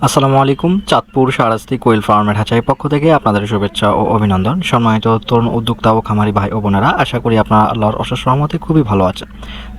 আসসালামু আলাইকুম। চাঁদপুর শাহরাস্তি কোয়েল ফার্মের হাঁচাই পক্ষ থেকে আপনাদের শুভেচ্ছা ও অভিনন্দন। সম্মানিত তরুণ উদ্যোক্তা ও খামারি ভাই ও বোনেরা, আশা করি আপনারা আল্লাহর অশেষ রহমতে খুবই ভালো আছেন।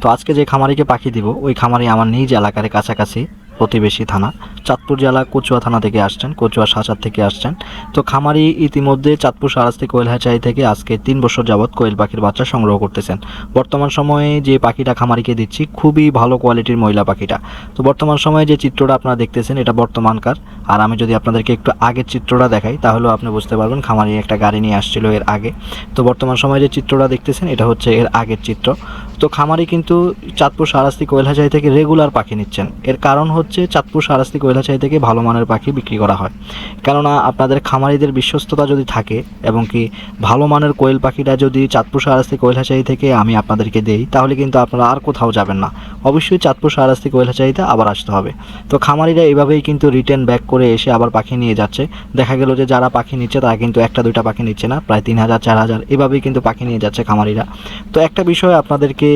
তো আজকে যে খামারিকে পাখি দিব, ওই খামারি আমার নিজ এলাকার কাছাকাছি প্রতিবেশী থানা, চাঁদপুর জেলা কচুয়া থানা থেকে আসছেন, কচুয়া সাঁচার থেকে আসছেন। তো খামারি ইতিমধ্যে চাঁদপুর শাহরাস্তি কোয়েল হ্যাচারি থেকে আজকে 3 বছর যাবৎ কোয়েল পাখির বাচ্চা সংগ্রহ করতেছেন। বর্তমান সময়ে যে পাখিটা খামারিকে দিচ্ছি খুবই ভালো কোয়ালিটির মহিলা পাখিটা। তো বর্তমান সময়ে যে চিত্রটা আপনারা দেখতেছেন এটা বর্তমানকার। আর আমি যদি আপনাদেরকে একটু আগের চিত্রটা দেখাই তাহলেও আপনি বুঝতে পারবেন খামারি একটা গাড়ি নিয়ে আসছিল এর আগে। তো বর্তমান সময়ে যে চিত্রটা দেখতেছেন এটা হচ্ছে এর আগের চিত্র। তো খামারি কিন্তু চাঁদপুর শাহরাস্তি কোয়েল হ্যাচারি থেকে রেগুলার পাখি নিচ্ছেন। এর কারণ হচ্ছে চাঁদপুর শাহরাস্তি কোয়েল হ্যাচারি থেকে ভালো মানের পাখি বিক্রি করা হয়। কেননা আপনাদের খামারিদের বিশ্বস্ততা যদি থাকে এবং কি ভালো মানের কোয়েল পাখিটা যদি চাঁদপুর শাহরাস্তি কোয়েল হ্যাচারি থেকে আমি আপনাদেরকে দেই, তাহলে কিন্তু আপনারা আর কোথাও যাবেন না, অবশ্যই চাঁদপুর শাহরাস্তি কোয়েল হ্যাচারিতে আবার আসতে হবে। তো খামারিরা এভাবেই কিন্তু রিটার্ন ব্যাক করে এসে আবার পাখি নিয়ে যাচ্ছে। দেখা গেল যে যারা পাখি নিচ্ছে তারা কিন্তু একটা দুইটা পাখি নিচ্ছে না, প্রায় 3000 4000 এভাবেই কিন্তু পাখি নিয়ে যাচ্ছে খামারিরা। তো একটা বিষয় আপনাদেরকে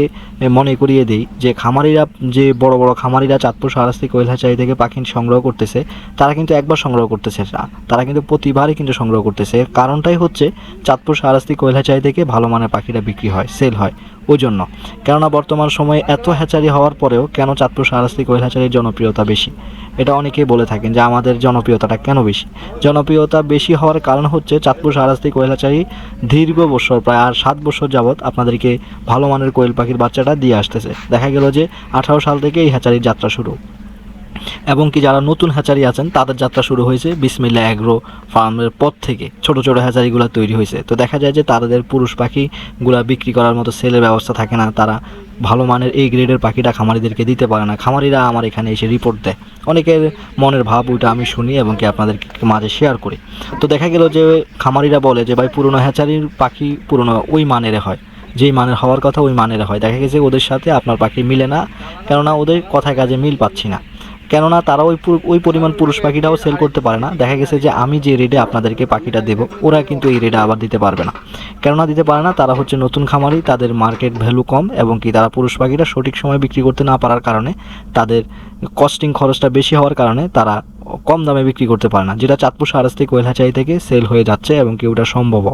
মনে করিয়ে দেই যে খামারিরা, যে বড় বড় খামারিরা চাঁদপুর শাহরাস্তি কোয়েল হ্যাচারি থেকে পাখি সংগ্রহ করতেছে, তারা কিন্তু একবার সংগ্রহ করতেছে না, তারা কিন্তু প্রতিবারই কিন্তু সংগ্রহ করতেছে। এর কারণটাই হচ্ছে চাঁদপুর শাহরাস্তি কোয়েল হ্যাচারি থেকে ভালো মানের পাখিরা বিক্রি হয়, সেল হয় ওই জন্য। কেননা বর্তমান সময়ে এত হ্যাচারি হওয়ার পরেও কেন চাঁদপুর শাহরাস্তি কোয়েল হ্যাচারির জনপ্রিয়তা বেশি, এটা অনেকেই বলে থাকেন যে আমাদের জনপ্রিয়তাটা কেন বেশি। জনপ্রিয়তা বেশি হওয়ার কারণ হচ্ছে চাঁদপুর শাহরাস্তি কোয়েল হ্যাচারি দীর্ঘ বছর, প্রায় আর 7 বছর যাবৎ আপনাদেরকে ভালো মানের কোয়েল পাখির বাচ্চাটা দিয়ে আসতেছে। দেখা গেল যে 18 সাল থেকে এই হ্যাচারির যাত্রা শুরু, এবং কি যারা নতুন হ্যাচারি আছেন তাদের যাত্রা শুরু হয়েছে বিসমিল্লাহ অ্যাগ্রো ফার্মের পর থেকে। ছোট ছোট হ্যাচারিগুলো তৈরি হয়েছে। তো দেখা যায় যে তাদের পুরুষ পাখিগুলা বিক্রি করার মতো সেলের ব্যবস্থা থাকে না, তারা ভালো মানের এই গ্রেডের পাখিটা খামারিদেরকে দিতে পারে না। খামারিরা আমার এখানে এসে রিপোর্ট দেয়, অনেকের মনের ভাব ওইটা আমি শুনি এবং কি আপনাদেরকে মাঝে শেয়ার করি। তো দেখা গেল যে খামারিরা বলে যে ভাই পুরনো হ্যাচারির পাখি পুরনো ওই মানের হয়, যেই মানের হওয়ার কথা ওই মানের হয়। দেখা গেছে ওদের সাথে আপনার পাখি মিলে না, কেননা ওদের কথায় কাজে মিল পাচ্ছি না, কেননা তারা ওই পরিমাণ পুরুষ পাখিটাও সেল করতে পারে না। দেখা গেছে যে আমি যে রেটে আপনাদেরকে পাখিটা দেবো ওরা কিন্তু এই রেটে আবার দিতে পারবে না। কেননা দিতে পারে না, তারা হচ্ছে নতুন খামারি, তাদের মার্কেট ভ্যালু কম এবং কি তারা পুরুষ পাখিটা সঠিক সময় বিক্রি করতে না পারার কারণে, তাদের কস্টিং খরচটা বেশি হওয়ার কারণে তারা কম দামে বিক্রি করতে পারে না, যেটা চাঁদপুর শাহরাস্তি কোয়েল হ্যাচারি থেকে সেল হয়ে যাচ্ছে এবং কি ওটা সম্ভব।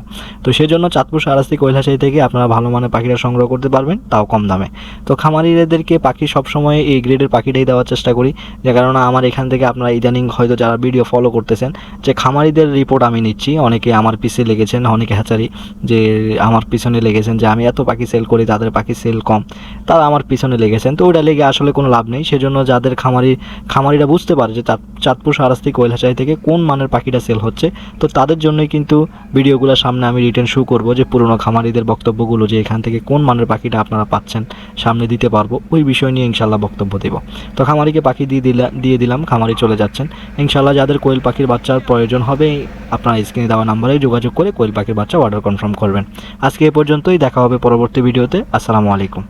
তো সেই জন্য চাঁদপুর শাহরাস্তি কোয়েল হ্যাচারি থেকে আপনারা ভালো মানের পাখিটা সংগ্রহ করতে পারবেন, তাও কম দামে। তো খামারিদেরকে পাখি সবসময় এই গ্রেডের পাখিটাই দেওয়ার চেষ্টা করি, যে কারণে আমার এখান থেকে আপনারা ইদানিং হয়তো যারা ভিডিও ফলো করতেছেন যে খামারিদের রিপোর্ট আমি নিচ্ছি, অনেকে আমার পিছে লেগেছেন, অনেকে হ্যাচারি যে আমার পিছনে লেগেছেন যে আমি এত পাখি সেল করি তাদের পাখি সেল কম, তারা আমার পিছনে লেগেছেন। তো ওটা লেগে আসলে কোনো লাভ নেই। সেজন্য যাদের খামারিরা বুঝতে পারে যে চাঁদপুর শাহরাস্তি কোয়েল হ্যাচারি থেকে কোন মানের পাখিটা সেল হচ্ছে, তো তাদের জন্যই কিন্তু ভিডিওগুলোর সামনে আমি রিটেন শো করব, যে পুরনো খামারিদের বক্তব্যগুলো, যে এখান থেকে কোন মানের পাখিটা আপনারা পাচ্ছেন সামনে দিতে পারবো, ওই বিষয় নিয়ে ইনশাল্লাহ বক্তব্য দেব। তো খামারিকে পাখি দিয়ে দিলাম, খামারি চলে যাচ্ছেন। ইনশাল্লাহ যাদের কোয়েল পাখির বাচ্চার প্রয়োজন হবে আপনারা স্ক্রিনে দেওয়া নাম্বারে যোগাযোগ করে কোয়েল পাখির বাচ্চা অর্ডার কনফার্ম করবেন। আজকে এ পর্যন্তই, দেখা হবে পরবর্তী ভিডিওতে। আসসালামু আলাইকুম।